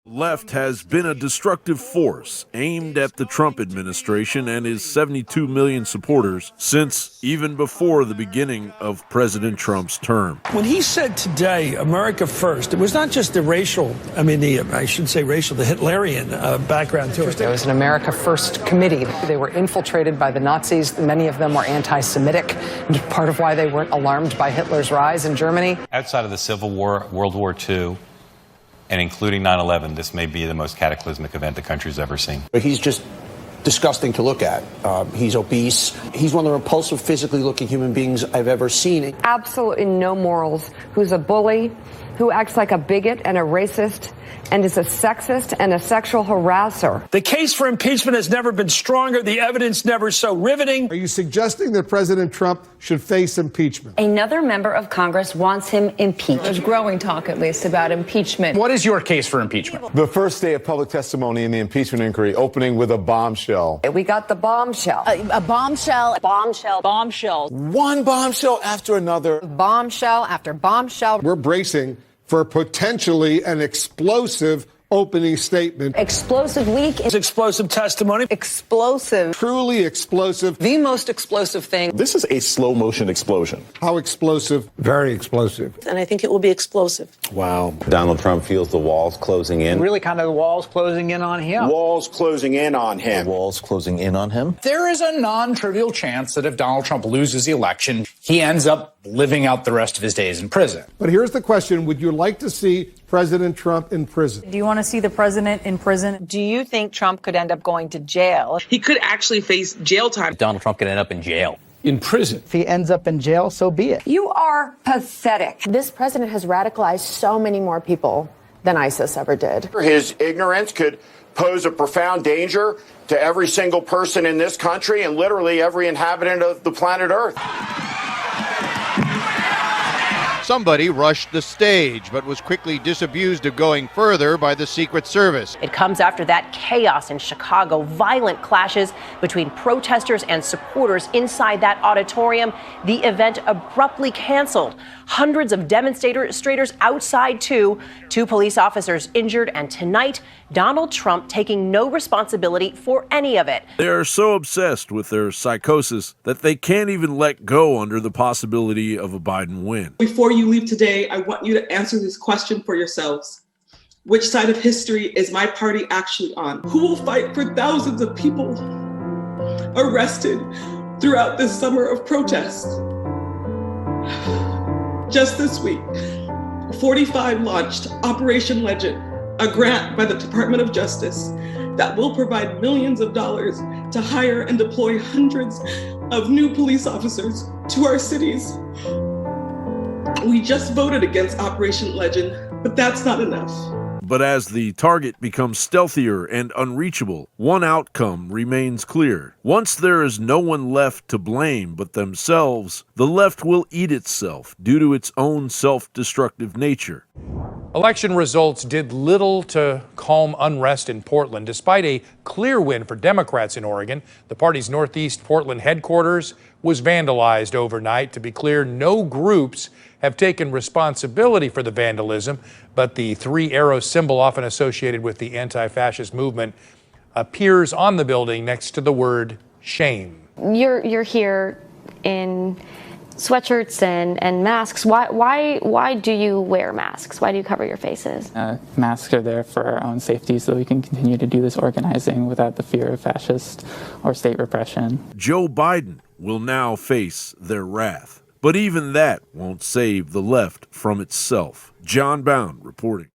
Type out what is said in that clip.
left has been a destructive force aimed at the Trump administration and his 72 million supporters since even before the beginning of President Trump's term. When he said today, America first, it was not just the racial, the Hitlerian background to it. It was an America First committee. They were infiltrated by the Nazis. Many of them were anti-Semitic, part of why they weren't alarmed by Hitler's rise in Germany. Outside of the Civil War, World War II, and including 9/11, this may be the most cataclysmic event the country's ever seen. He's just disgusting to look at. He's obese. He's one of the repulsive, physically looking human beings I've ever seen. Absolutely no morals. Who's a bully, who acts like a bigot and a racist, and is a sexist and a sexual harasser. The case for impeachment has never been stronger. The evidence never so riveting. Are you suggesting that President Trump should face impeachment? Another member of Congress wants him impeached. There's growing talk, at least, about impeachment. What is your case for impeachment? The first day of public testimony in the impeachment inquiry, opening with a bombshell. We got the bombshell. A bombshell. Bombshell. Bombshell. One bombshell after another. Bombshell after bombshell. We're bracing for potentially an explosive opening statement. Explosive week. Explosive testimony. Explosive. Truly explosive. The most explosive thing. This is a slow motion explosion. How explosive? Very explosive. And I think it will be explosive. Wow. Donald Trump feels the walls closing in. Really kind of the walls closing in on him. Walls closing in on him. Walls closing in on him. There is a non-trivial chance that if Donald Trump loses the election, he ends up living out the rest of his days in prison. But here's the question. Would you like to see President Trump in prison? Do you want to see the president in prison? Do you think Trump could end up going to jail? He could actually face jail time. Donald Trump could end up in jail. In prison. If he ends up in jail, so be it. You are pathetic. This president has radicalized so many more people than ISIS ever did. His ignorance could pose a profound danger to every single person in this country and literally every inhabitant of the planet Earth. Somebody rushed the stage, but was quickly disabused of going further by the Secret Service. It comes after that chaos in Chicago, violent clashes between protesters and supporters inside that auditorium. The event abruptly canceled. Hundreds of demonstrators outside too. 2 police officers injured, and tonight, Donald Trump taking no responsibility for any of it. They are so obsessed with their psychosis that they can't even let go under the possibility of a Biden win. Before you leave today, I want you to answer this question for yourselves. Which side of history is my party actually on? Who will fight for thousands of people arrested throughout this summer of protest? Just this week, 45 launched Operation Legend, a grant by the Department of Justice that will provide millions of dollars to hire and deploy hundreds of new police officers to our cities. We just voted against Operation Legend, but that's not enough. But as the target becomes stealthier and unreachable, one outcome remains clear. Once there is no one left to blame but themselves, the left will eat itself due to its own self-destructive nature. Election results did little to calm unrest in Portland. Despite a clear win for Democrats in Oregon, the party's Northeast Portland headquarters was vandalized overnight. To be clear, no groups have taken responsibility for the vandalism, but the 3-arrow symbol often associated with the anti-fascist movement appears on the building next to the word shame. You're here in sweatshirts and masks. Why do you wear masks? Why do you cover your faces? Masks are there for our own safety so we can continue to do this organizing without the fear of fascist or state repression. Joe Biden will now face their wrath. But even that won't save the left from itself. John Bound reporting.